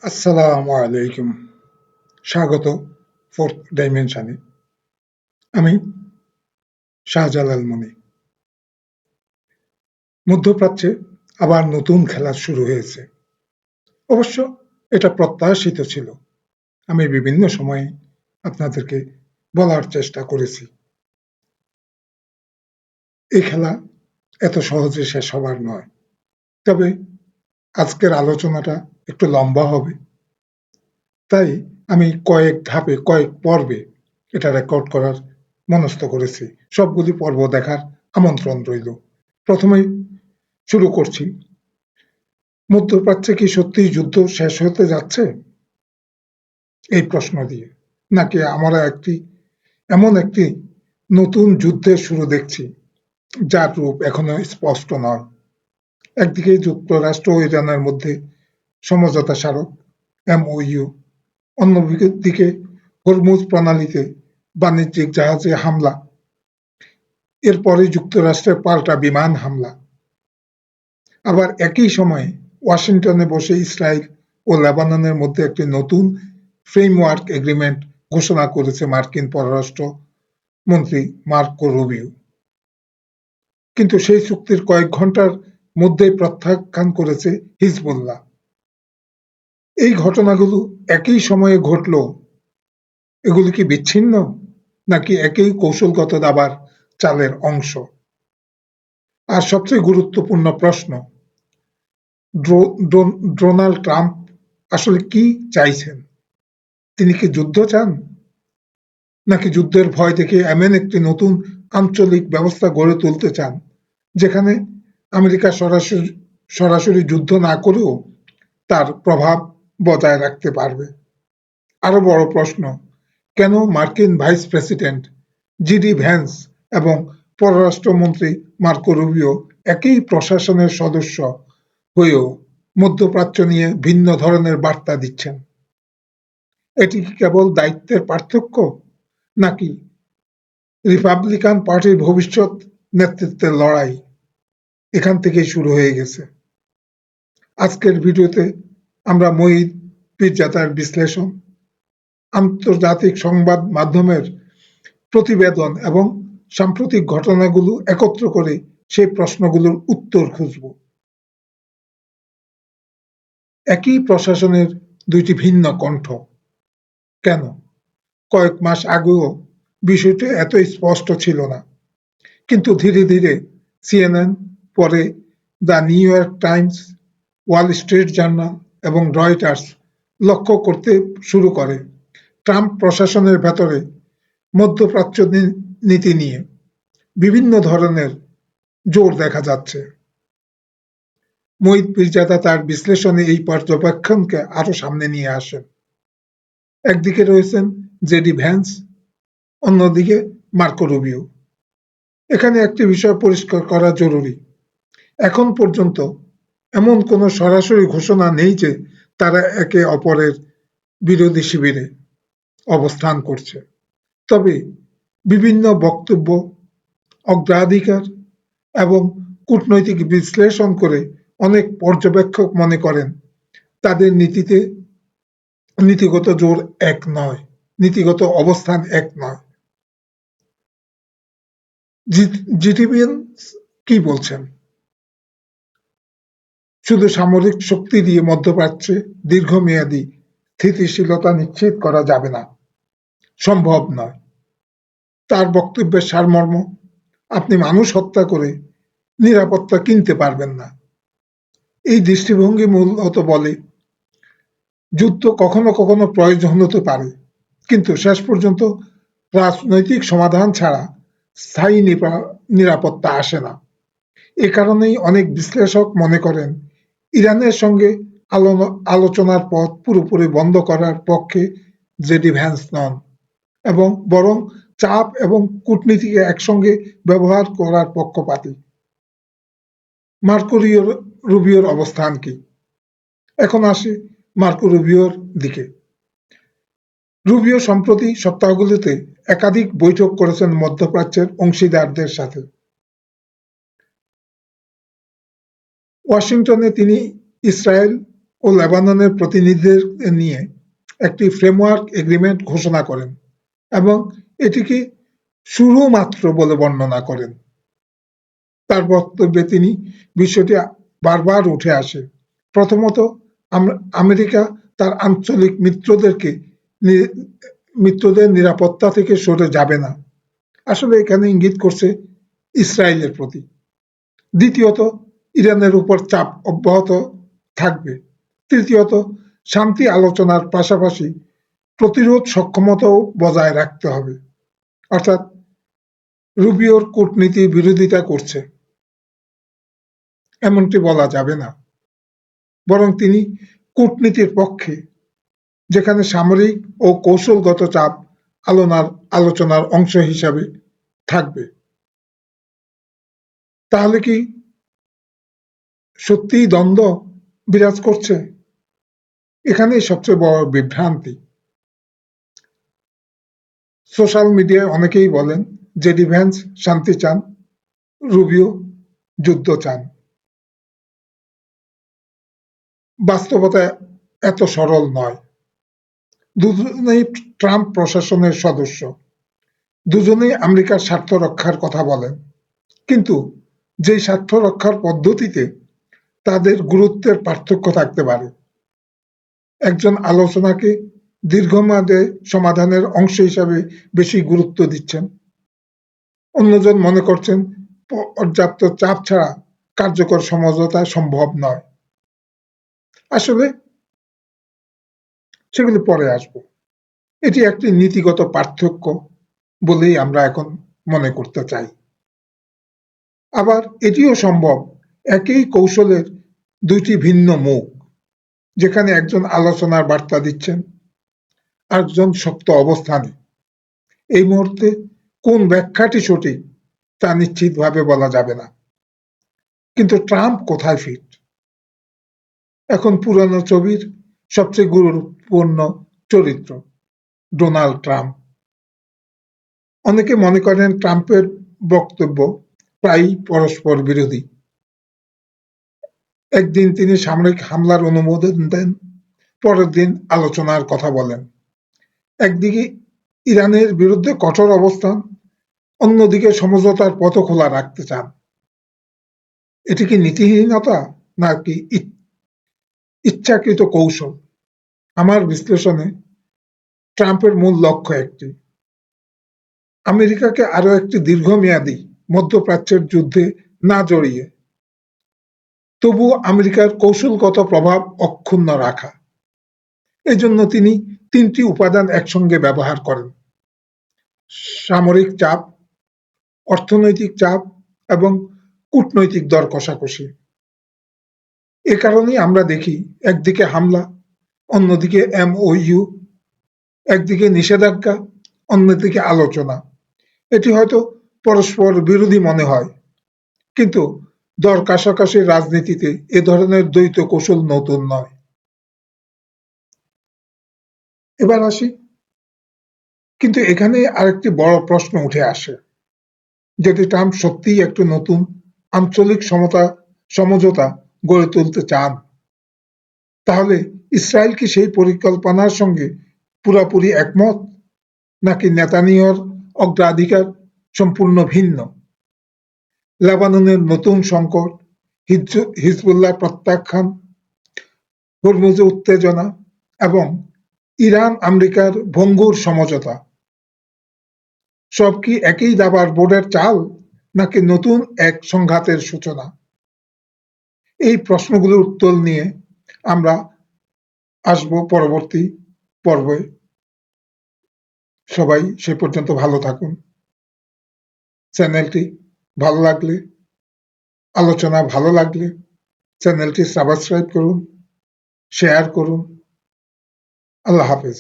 আসসালামু আলাইকুম। স্বাগত ফোর্থ ডাইমেনশনে। আমি শাহজালাল মনি। মধ্যপ্রাচ্যে আবার নতুন খেলা শুরু হয়েছে। অবশ্য এটা প্রত্যাশিত ছিল। আমি বিভিন্ন সময়ে আপনাদেরকে বলার চেষ্টা করেছি। এই খেলা এত সহজে শেষ হবার নয়। তবে আজকের আলোচনাটা একটু লম্বা হবে। তাই আমি কয়েক ধাপে, কয়েক পর্বে এটা রেকর্ড করার মনস্থ করেছি। সবগুলি পর্ব দেখার আমন্ত্রণ রইল। প্রথমেই শুরু করছি। মধ্যপ্রাচ্যে কি সত্যিই যুদ্ধ শেষ হতে যাচ্ছে? এই প্রশ্ন দিয়ে। নাকি আমরা এমন একটি নতুন যুদ্ধের শুরু দেখছি, যার রূপ এখনো স্পষ্ট নয়। একদিকে যুক্তরাষ্ট্র ও ইরানের মধ্যে সমঝোতা স্মারক MOU, অন্যদিকে হরমুজ প্রণালীতে বাণিজ্যিক জাহাজে হামলা, এরপরে যুক্তরাষ্ট্রের পাল্টা বিমান হামলা। আবার একই সময়ে ওয়াশিংটনে বসে ইসরায়েল ও লেবাননের মধ্যে একটি নতুন ফ্রেমওয়ার্ক এগ্রিমেন্ট ঘোষণা করেছে মার্কিন পররাষ্ট্র মন্ত্রী মার্কো রুবিও। কিন্তু সেই চুক্তির কয়েক ঘন্টার মধ্যেই প্রত্যাখ্যান করেছে হিজবুল্লাহ। এই ঘটনাগুলো একই সময়ে ঘটল। এগুলি কি বিচ্ছিন্ন, নাকি একই কৌশলগত দাবার চালের অংশ? আর সবচেয়ে গুরুত্বপূর্ণ প্রশ্ন, ডোনাল্ড ট্রাম্প আসলে কি চাইছেন? তিনি কি যুদ্ধ চান, নাকি যুদ্ধের ভয় দেখে এমন একটি নতুন আঞ্চলিক ব্যবস্থা গড়ে তুলতে চান, যেখানে আমেরিকা সরাসরি যুদ্ধ না করেও তার প্রভাব বজায় রাখতে পারবে? আরো বড় প্রশ্ন, কেন মার্কিন ভাইস প্রেসিডেন্ট জিডি ভ্যান্স এবং পররাষ্ট্রমন্ত্রী মার্কো রুবিও একই প্রশাসনের সদস্য হয়েও মধ্যপ্রাচ্য নিয়ে ভিন্ন ধরনের বার্তা দিচ্ছেন? এটি কি কেবল দায়িত্বের পার্থক্য, নাকি রিপাবলিকান পার্টির ভবিষ্যৎ নেতৃত্বের লড়াই এখান থেকেই শুরু হয়ে গেছে? আজকের ভিডিওতে আমরা মঈদ পীরজাদার বিশ্লেষণ, আন্তর্জাতিক সংবাদ মাধ্যমের প্রতিবেদন এবং সাম্প্রতিক ঘটনাগুলো একত্র করে সেই প্রশ্নগুলোর উত্তর খুঁজব। একই প্রশাসনের দুইটি ভিন্ন কণ্ঠ। কেন? কয়েক মাস আগেও বিষয়টি এত স্পষ্ট ছিল না, কিন্তু ধীরে ধীরে CNN, পরে the new York Times, Wall Street journal এবং রয়টার্স লক্ষ্য করতে শুরু করে ট্রাম্প প্রশাসনের ভেতরে মধ্যপ্রাচ্য নীতি নিয়ে বিভিন্ন ধরনের জোর দেখা যাচ্ছে। মঈদ পীরজাদা তার বিশ্লেষণে এই পর্যবেক্ষণকে আরো সামনে নিয়ে আসেন। একদিকে রয়েছেন জেডি ভ্যান্স, অন্যদিকে মার্কো রুবিও। এখানে একটি বিষয় পরিষ্কার করা জরুরি। এখন পর্যন্ত এমন কোনো সরাসরি ঘোষণা নেই যে তারা একে অপরের বিরোধী শিবিরে অবস্থান করছে। তবে বিভিন্ন বক্তব্য, অগ্রাধিকার এবং কূটনৈতিক বিশ্লেষণ করে অনেক পর্যবেক্ষক মনে করেন তাদের নীতিগত জোর এক নয়, নীতিগত অবস্থান এক নয়। জিটিবিএন কি বলছেন? শুধু সামরিক শক্তি দিয়ে মধ্যপ্রাচ্যে দীর্ঘমেয়াদী স্থিতিশীলতা নিশ্চিত করা যাবে না, সম্ভব নয়। তার বক্তব্যের সারমর্ম, আপনি মানুষ হত্যা করে নিরাপত্তা কিনতে পারবেন না। এই দৃষ্টিভঙ্গি মূলত বলে যুদ্ধ কখনো কখনো প্রয়োজন হতে পারে, কিন্তু শেষ পর্যন্ত রাজনৈতিক সমাধান ছাড়া স্থায়ী নিরাপত্তা আসে না। এ কারণেই অনেক বিশ্লেষক মনে করেন ইরানের সঙ্গে আলোচনার পথ পুরোপুরি বন্ধ করার পক্ষে জেডি ভ্যান্স নন, এবং বরং চাপ এবং কূটনীতিকে একসঙ্গে ব্যবহার করার পক্ষপাতী। মার্কো রুবিওর অবস্থান কি? এখন আসি মার্কো রুবিওর দিকে। রুবিও সম্প্রতি সপ্তাহগুলোতে একাধিক বৈঠক করেছেন মধ্যপ্রাচ্যের অংশীদারদের সাথে। ওয়াশিংটনে তিনি ইসরায়েল ও লেবাননের প্রতিনিধিদের নিয়ে একটি ফ্রেমওয়ার্ক এগ্রিমেন্ট ঘোষণা করেন এবং এটিকে শুরুমাত্র বলে বর্ণনা করেন। তার বক্তব্যে তিনি বিষয়টি বারবার উঠে আসে। প্রথমত, আমেরিকা তার আঞ্চলিক মিত্রদের নিরাপত্তা থেকে সরে যাবে না। আসলে এখানে ইঙ্গিত করছে ইসরায়েলের প্রতি। দ্বিতীয়ত, ইরানের উপর চাপ অব্যাহত থাকবে। তৃতীয়ত, শান্তি আলোচনার পাশাপাশি প্রতিরোধ সক্ষমতাও বজায় রাখতে হবে। অর্থাৎ রুবিওর কূটনীতি বিরোধিতা করছে এমনটি বলা যাবে না, বরং তিনি কূটনীতির পক্ষে, যেখানে সামরিক ও কৌশলগত চাপ আলোচনার অংশ হিসাবে থাকবে। তাহলে কি সত্যিই দ্বন্দ্ব বিরাজ করছে? এখানেই সবচেয়ে বড় বিভ্রান্তি। সোশ্যাল মিডিয়ায় অনেকেই বলেন জেডি ভ্যান্স শান্তি চান, রুবিও যুদ্ধ চান। বাস্তবতা এত সরল নয়। দুজনেই ট্রাম্প প্রশাসনের সদস্য, দুজনেই আমেরিকার স্বার্থ রক্ষার কথা বলেন, কিন্তু যে স্বার্থ রক্ষার পদ্ধতিতে তাদের গুরুত্বের পার্থক্য থাকতে পারে। একজন আলোচনাকে দীর্ঘমেয়াদে সমাধানের অংশ হিসাবে বেশি গুরুত্ব দিচ্ছেন, অন্যজন মনে করছেন পর্যাপ্ত চাপ ছাড়া কার্যকর সমঝোতা সম্ভব নয়। আসলে সেগুলি পরে আসব। এটি একটি নীতিগত পার্থক্য বলেই আমরা এখন মনে করতে চাই। আবার এটিও সম্ভব একই কৌশলের দুইটি ভিন্ন মুখ, যেখানে একজন আলোচনার বার্তা দিচ্ছেন, আরেকজন শক্ত অবস্থানে। এই মুহূর্তে কোন ব্যাখ্যাটি সঠিক তা নিশ্চিতভাবে বলা যাবে না। কিন্তু ট্রাম্প কোথায় ফিট? এখন পুরানো ছবির সবচেয়ে গুরুত্বপূর্ণ চরিত্র ডোনাল্ড ট্রাম্প। অনেকে মনে করেন ট্রাম্পের বক্তব্য প্রায়ই পরস্পর বিরোধী। একদিন তিনি সামরিক হামলার অনুমোদন দেন, পরের দিন আলোচনার কথা বলেন। একদিকে ইরানের বিরুদ্ধে কঠোর অবস্থান, অন্যদিকে সমঝোতার পথ খোলা রাখতে চান। এটি কি নীতিহীনতা নাকি ইচ্ছাকৃত কৌশল? আমার বিশ্লেষণে ট্রাম্পের মূল লক্ষ্য একটি, আমেরিকাকে আরো একটি দীর্ঘমেয়াদী মধ্যপ্রাচ্যের যুদ্ধে না জড়িয়ে তবুও আমেরিকার কৌশলগত প্রভাব অক্ষুণ্ণ রাখা। এজন্য তিনি তিনটি উপাদান একসঙ্গে ব্যবহার করেন: সামরিক চাপ, অর্থনৈতিক চাপ এবং কূটনৈতিক দর কষাকষি। এ কারণেই আমরা দেখি একদিকে হামলা, অন্যদিকে MOU, একদিকে নিষেধাজ্ঞা, অন্যদিকে আলোচনা। এটি হয়তো পরস্পর বিরোধী মনে হয়, কিন্তু দর কষাকষির রাজনীতিতে এ ধরনের দ্বৈত কৌশল নতুন নয়। এবার আসি, কিন্তু এখানে আরেকটি বড় প্রশ্ন উঠে আসে। যদি ট্রাম্প সত্যিই একটি নতুন আঞ্চলিক সমঝোতা গড়ে তুলতে চান, তাহলে ইসরায়েল কি সেই পরিকল্পনার সঙ্গে পুরোপুরি একমত, নাকি নেতানিয়াহুর অগ্রাধিকার সম্পূর্ণ ভিন্ন? লেবাননের নতুন সংকট, হিজবুল্লাহ প্রত্যাখ্যান, হরমুজে উত্তেজনা এবং ইরান আমেরিকার ভঙ্গুর সমঝোতা, সব কি একই দাবার বোর্ডের চাল, নাকি নতুন এক সংঘাতের সূচনা? এই প্রশ্নগুলোর উত্তর নিয়ে আমরা আসব পরবর্তী পর্বে। সবাই সে পর্যন্ত ভালো থাকুন। চ্যানেলটি ভালো লাগলে, আলোচনা ভালো লাগলে চ্যানেলটি সাবস্ক্রাইব করুন, শেয়ার করুন। আল্লাহ হাফেজ।